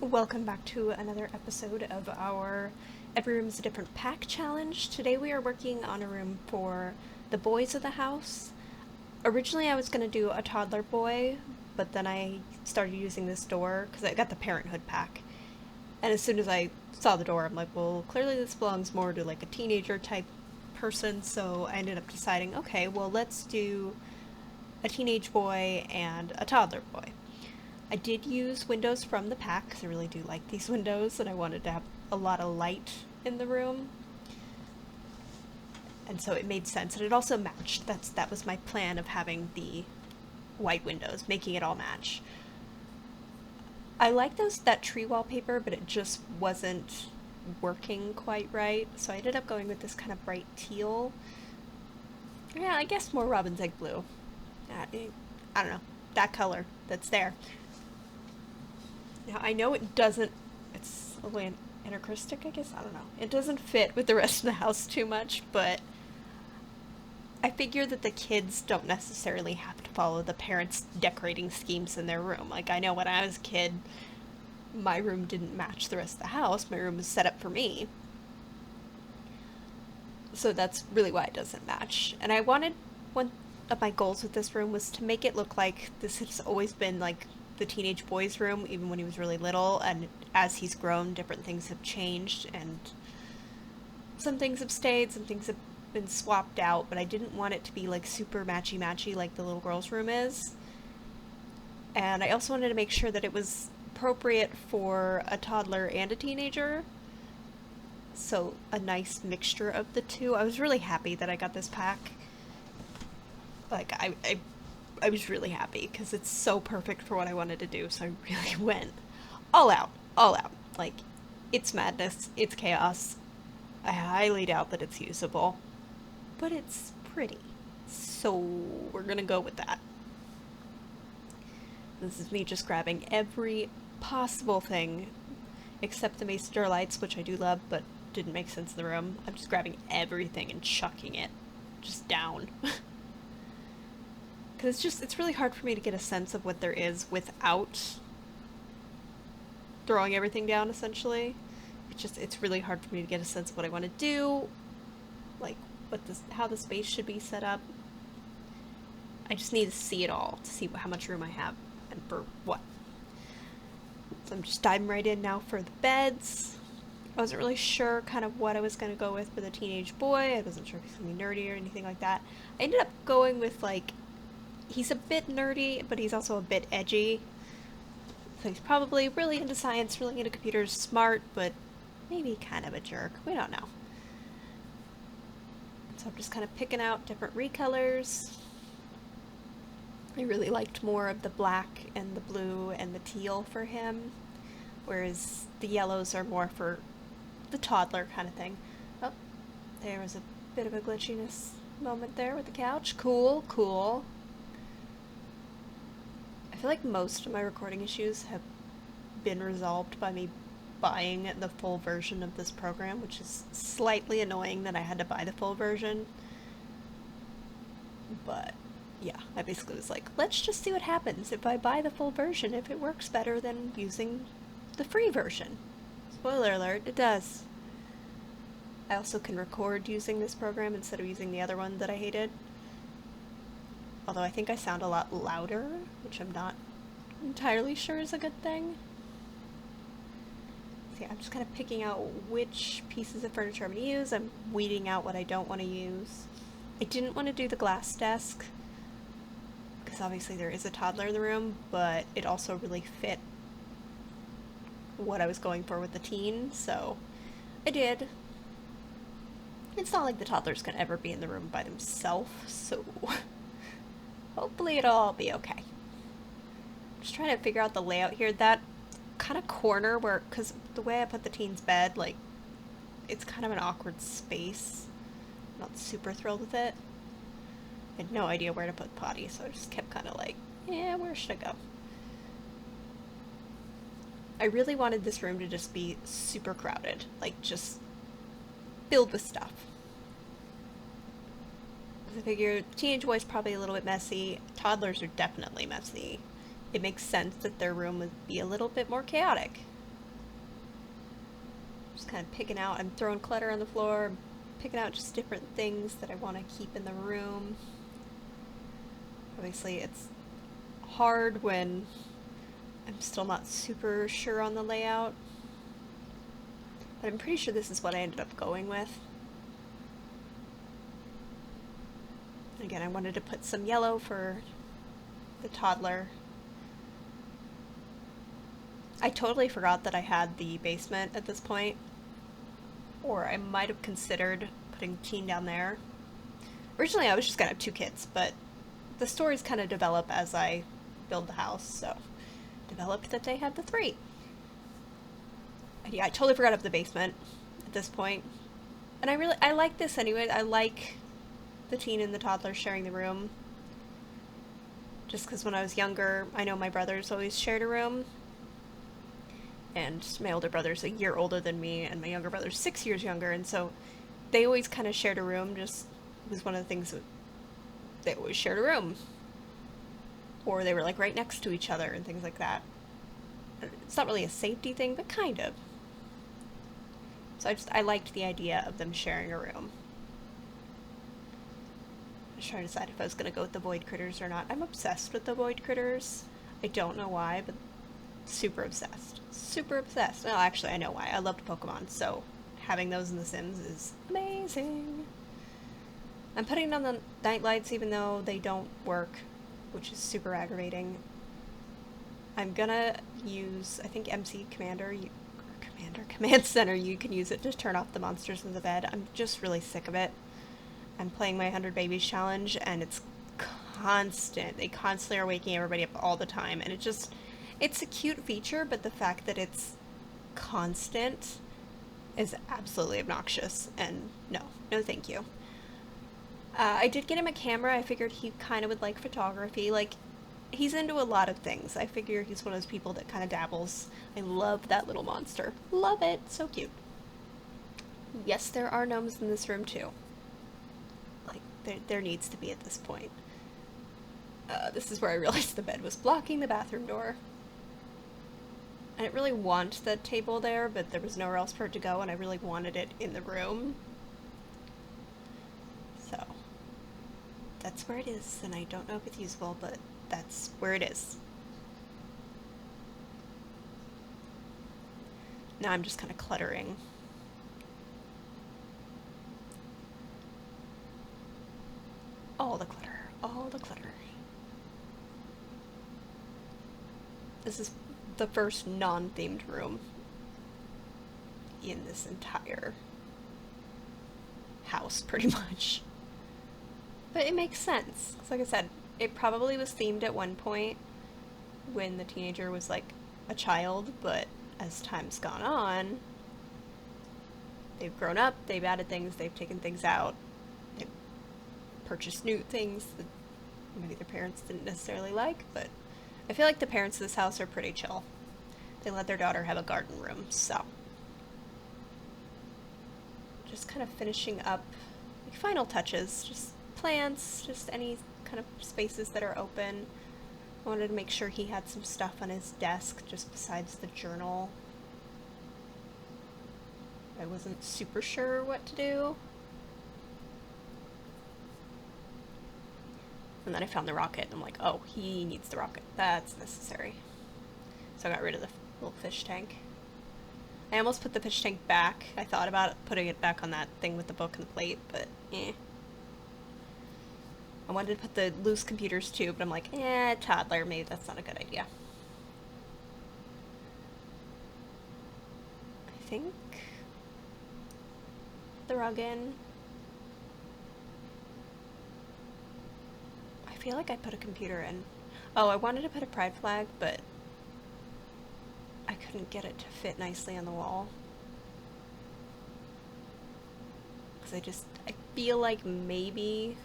Welcome back to another episode of our Every Room is a Different Pack challenge. Today we are working on a room for the boys of the house. Originally I was going to do a toddler boy, but then I started using this door because I got the Parenthood pack. And as soon as I saw the door, I'm like, well, clearly this belongs more to like a teenager type person, so I ended up deciding, okay, well, let's do a teenage boy and a toddler boy. I did use windows from the pack because I really do like these windows and I wanted to have a lot of light in the room. And so it made sense, and it also matched. That was my plan of having the white windows, making it all match. I like that tree wallpaper, but it just wasn't working quite right, so I ended up going with this kind of bright teal. Yeah, I guess more robin's egg blue. I don't know, that color that's there. Now, I know it's a little anachronistic, I guess, I don't know. It doesn't fit with the rest of the house too much, but I figure that the kids don't necessarily have to follow the parents' decorating schemes in their room. Like, I know when I was a kid, my room didn't match the rest of the house. My room was set up for me. So that's really why it doesn't match. And one of my goals with this room was to make it look like this has always been, like, the teenage boy's room, even when he was really little, and as he's grown, different things have changed, and some things have stayed, some things have been swapped out, but I didn't want it to be like super matchy-matchy like the little girl's room is. And I also wanted to make sure that it was appropriate for a toddler and a teenager, so a nice mixture of the two. I was really happy that I got this pack. Like, I was really happy because it's so perfect for what I wanted to do, so I really went all out, all out. Like, it's madness, it's chaos. I highly doubt that it's usable, but it's pretty, so we're gonna go with that. This is me just grabbing every possible thing except the mason jar lights, which I do love, but didn't make sense in the room. I'm just grabbing everything and chucking it just down. Because it's really hard for me to get a sense of what there is without throwing everything down, essentially. It's really hard for me to get a sense of what I want to do, like how the space should be set up. I just need to see it all to see how much room I have and for what. So I'm just diving right in now for the beds. I wasn't really sure kind of what I was going to go with for the teenage boy. I wasn't sure if he's going to be nerdy or anything like that. I ended up going with, like, he's a bit nerdy, but he's also a bit edgy. So he's probably really into science, really into computers, smart, but maybe kind of a jerk. We don't know. So I'm just kind of picking out different recolors. I really liked more of the black and the blue and the teal for him, whereas the yellows are more for the toddler kind of thing. Oh, there was a bit of a glitchiness moment there with the couch. Cool, cool. I feel like most of my recording issues have been resolved by me buying the full version of this program, which is slightly annoying that I had to buy the full version. But yeah, I basically was like, let's just see what happens if I buy the full version, if it works better than using the free version. Spoiler alert, it does. I also can record using this program instead of using the other one that I hated. Although I think I sound a lot louder, which I'm not entirely sure is a good thing. So yeah, I'm just kind of picking out which pieces of furniture I'm going to use. I'm weeding out what I don't want to use. I didn't want to do the glass desk, because obviously there is a toddler in the room, but it also really fit what I was going for with the teen, so I did. It's not like the toddler's going to ever be in the room by themselves, so hopefully it'll all be okay. Just trying to figure out the layout here. That kind of corner where, because the way I put the teen's bed, like, it's kind of an awkward space. I'm not super thrilled with it. I had no idea where to put potty, so I just kept kind of like, yeah, where should I go? I really wanted this room to just be super crowded, like just filled with stuff. I figure teenage boy's probably a little bit messy. Toddlers are definitely messy. It makes sense that their room would be a little bit more chaotic. Just kind of picking out, I'm throwing clutter on the floor, picking out just different things that I want to keep in the room. Obviously, it's hard when I'm still not super sure on the layout, but I'm pretty sure this is what I ended up going with. Again, I wanted to put some yellow for the toddler. I totally forgot that I had the basement at this point, or I might have considered putting teen down there. Originally, I was just gonna have 2 kids, but the stories kind of develop as I build the house, so developed that they had the 3. And yeah, I totally forgot about the basement at this point. And I like this anyway. I like the teen and the toddler sharing the room. Just because when I was younger, I know my brothers always shared a room. And my older brother's a year older than me, and my younger brother's 6 years younger, and so they always kind of shared a room. Just it was one of the things that they always shared a room. Or they were like right next to each other and things like that. It's not really a safety thing, but kind of. So I liked the idea of them sharing a room. I was trying to decide if I was going to go with the void critters or not. I'm obsessed with the void critters. I don't know why, but super obsessed. Super obsessed. Well, actually, I know why. I loved Pokemon, so having those in The Sims is amazing. I'm putting on the night lights even though they don't work, which is super aggravating. I'm gonna use, I think MC Commander, Command Center, you can use it to turn off the monsters in the bed. I'm just really sick of it. I'm playing my 100 Babies challenge, and it's constant. They constantly are waking everybody up all the time, and it's a cute feature, but the fact that it's constant is absolutely obnoxious, and no thank you. I did get him a camera. I figured he kind of would like photography. Like, he's into a lot of things. I figure he's one of those people that kind of dabbles. I love that little monster. Love it. So cute. Yes, there are gnomes in this room too. Like, there needs to be at this point. This is where I realized the bed was blocking the bathroom door. I didn't really want the table there, but there was nowhere else for it to go, and I really wanted it in the room. So, that's where it is, and I don't know if it's usable, but that's where it is. Now I'm just kind of cluttering. All the clutter, all the clutter. This is the first non-themed room in this entire house, pretty much. But it makes sense. 'Cause like I said, it probably was themed at one point when the teenager was like a child, but as time's gone on, they've grown up, they've added things, they've taken things out, they've purchased new things that maybe their parents didn't necessarily like, but I feel like the parents of this house are pretty chill. They let their daughter have a garden room, so. Just kind of finishing up, like, final touches, just plants, just any kind of spaces that are open. I wanted to make sure he had some stuff on his desk, just besides the journal. I wasn't super sure what to do. And then I found the rocket, and I'm like, oh, he needs the rocket. That's necessary. So I got rid of the little fish tank. I almost put the fish tank back. I thought about putting it back on that thing with the book and the plate, but eh. I wanted to put the loose computers too, but I'm like, toddler, maybe that's not a good idea. I think the rug in. I feel like I put a computer in. Oh, I wanted to put a pride flag, but I couldn't get it to fit nicely on the wall. Because I feel like maybe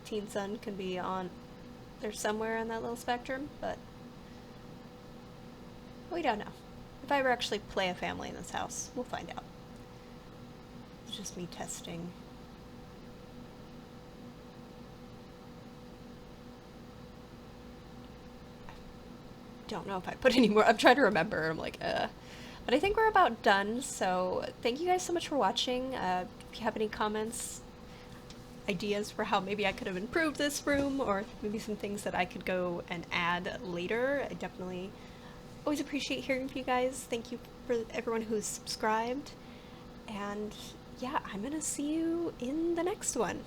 Teen Sun can be on there somewhere on that little spectrum, but we don't know. If I ever actually play a family in this house, we'll find out. It's just me testing. Don't know if I put any more. I'm trying to remember. I'm like, But I think we're about done, so thank you guys so much for watching. If you have any comments, ideas for how maybe I could have improved this room, or maybe some things that I could go and add later, I definitely always appreciate hearing from you guys. Thank you for everyone who's subscribed. And yeah, I'm gonna see you in the next one.